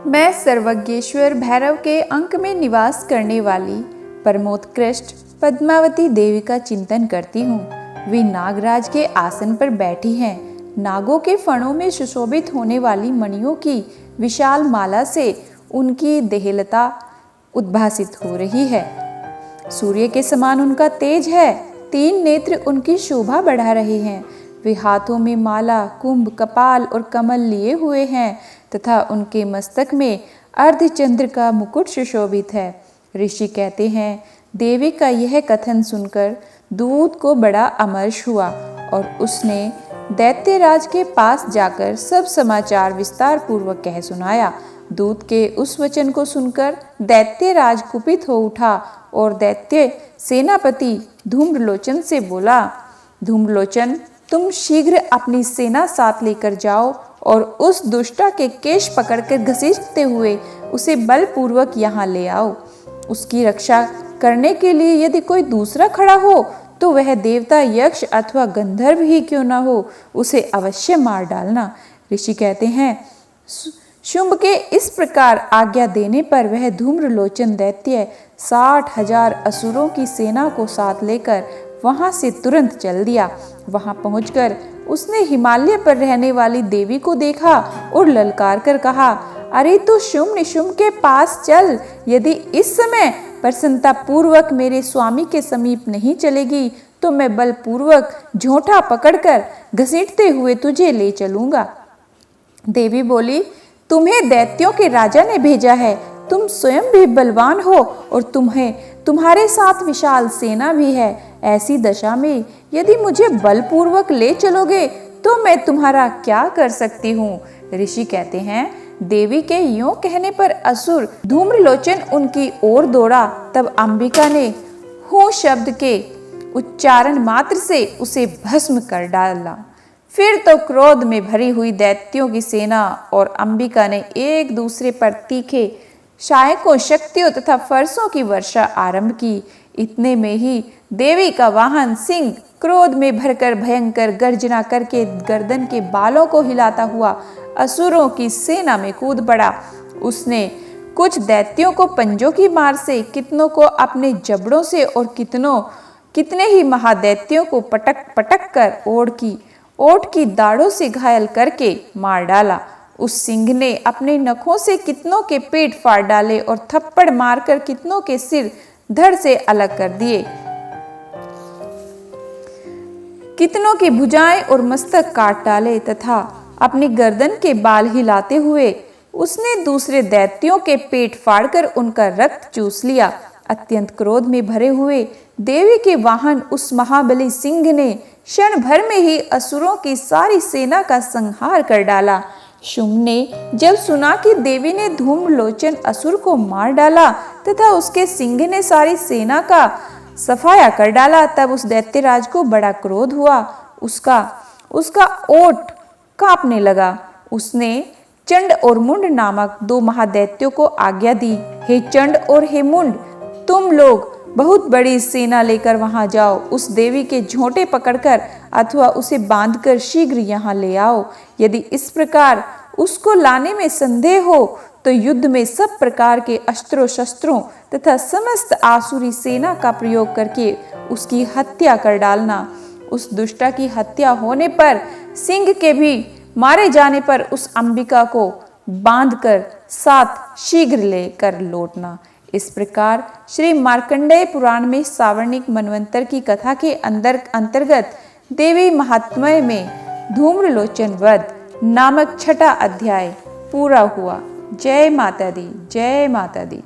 मैं सर्वज्ञेश्वर भैरव के अंक में निवास करने वाली परमोत्कृष्ट पद्मावती देवी का चिंतन करती हूँ। वे नागराज के आसन पर बैठी हैं। नागों के फणों में सुशोभित होने वाली मणियों की विशाल माला से उनकी देहलता उद्भासित हो रही है। सूर्य के समान उनका तेज है। 3 नेत्र उनकी शोभा बढ़ा रहे हैं। वे हाथों में माला, कुंभ, कपाल और कमल लिए हुए हैं तथा उनके मस्तक में अर्धचंद्र का मुकुट सुशोभित है। ऋषि कहते हैं, देवी का यह कथन सुनकर दूत को बड़ा अमर्ष हुआ और उसने दैत्यराज के पास जाकर सब समाचार विस्तार पूर्वक कह सुनाया। दूत के उस वचन को सुनकर दैत्यराज कुपित हो उठा और दैत्य सेनापति धूम्रलोचन से बोला, धूम्रलोचन, तुम शीघ्र अपनी सेना साथ लेकर जाओ और उस दुष्टा के केश पकड़कर घसीटते हुए उसे बलपूर्वक यहाँ ले आओ। उसकी रक्षा करने के लिए यदि कोई दूसरा खड़ा हो तो वह देवता, यक्ष अथवा गंधर्व ही क्यों न हो, उसे अवश्य मार डालना। ऋषि कहते हैं, शुंभ के इस प्रकार आज्ञा देने पर वह धूम्रलोचन दैत्य 60,000 असुरों की सेना को साथ लेकर वहां से तुरंत चल दिया। वहां पहुंचकर उसने हिमालय पर रहने वाली देवी को देखा और ललकार कर कहा, अरे तू शुंभ निशुंभ के पास चल। यदि इस समय प्रसन्नता पूर्वक मेरे स्वामी के समीप नहीं चलेगी तो मैं बलपूर्वक झोंटा पकड़कर घसीटते हुए तुझे ले चलूंगा। देवी बोली, तुम्हें दैत्यों के राजा ने भेजा है। तुम स्वयं भी बलवान हो और तुम्हारे साथ विशाल सेना भी है। ऐसी दशा में यदि मुझे बलपूर्वक ले चलोगे तो मैं तुम्हारा क्या कर सकती हूँ। ऋषि कहते हैं, देवी के यूं कहने पर असुर धूम्रलोचन उनकी ओर दौड़ा। तब अंबिका ने हूँ शब्द के उच्चारण मात्र से उसे भस्म कर डाला। फिर तो क्रोध में भरी हुई दैत्यों की सेना और अंबिका ने एक दूसरे पर तीखे शायकों, शक्तियों तथा फरसों की वर्षा आरंभ की। इतने में ही देवी का वाहन सिंह क्रोध में भरकर भयंकर गर्जना करके गर्दन के बालों को हिलाता हुआ असुरों की सेना में कूद पड़ा। उसने कुछ दैत्यों को पंजों की मार से, कितनों को अपने जबड़ों से और कितने ही महादैत्यों को पटक पटक कर ओठ की दाढ़ों से घायल करके मार डाला। उस सिंह ने अपने नखों से कितनों के पेट फाड़ डाले और थप्पड़ मारकर कितनों के सिर धड़ से अलग कर दिए। कितनों की भुजाएं और मस्तक काट डाले तथा अपनी गर्दन के बाल हिलाते हुए उसने दूसरे दैत्यों के पेट फाड़कर उनका रक्त चूस लिया। अत्यंत क्रोध में भरे हुए देवी के वाहन उस महाबली सिंह ने क्षण भर में ही असुरों की सारी सेना का संहार कर डाला। शुंभ ने जब सुना कि देवी ने धूम्रलोचन असुर को मार डाला तथा उसके सिंह ने सारी सेना का सफाया कर डाला, तब उस दैत्यराज को बड़ा क्रोध हुआ। उसका ओठ कांपने लगा। उसने चंड और मुंड नामक 2 महादैत्यों को आज्ञा दी, हे चंड और हे मुंड, तुम लोग बहुत बड़ी सेना लेकर वहां जाओ। उस देवी के झोंटे पकड़कर अथवा उसे बांधकर शीघ्र यहाँ ले आओ। यदि इस प्रकार उसको लाने में संदेह हो तो युद्ध में सब प्रकार के अस्त्रों शस्त्रों तथा समस्त आसुरी सेना का प्रयोग करके उसकी हत्या कर डालना। उस दुष्टा की हत्या होने पर सिंह के भी मारे जाने पर उस अंबिका को बांधकर साथ शीघ्र लेकर लौटना। इस प्रकार श्री मार्कंडेय पुराण में सावर्णिक मनवंतर की कथा के अंतर्गत देवी महात्म्य में धूम्रलोचन वध नामक 6ठा अध्याय पूरा हुआ। जय माता दी, जय माता दी।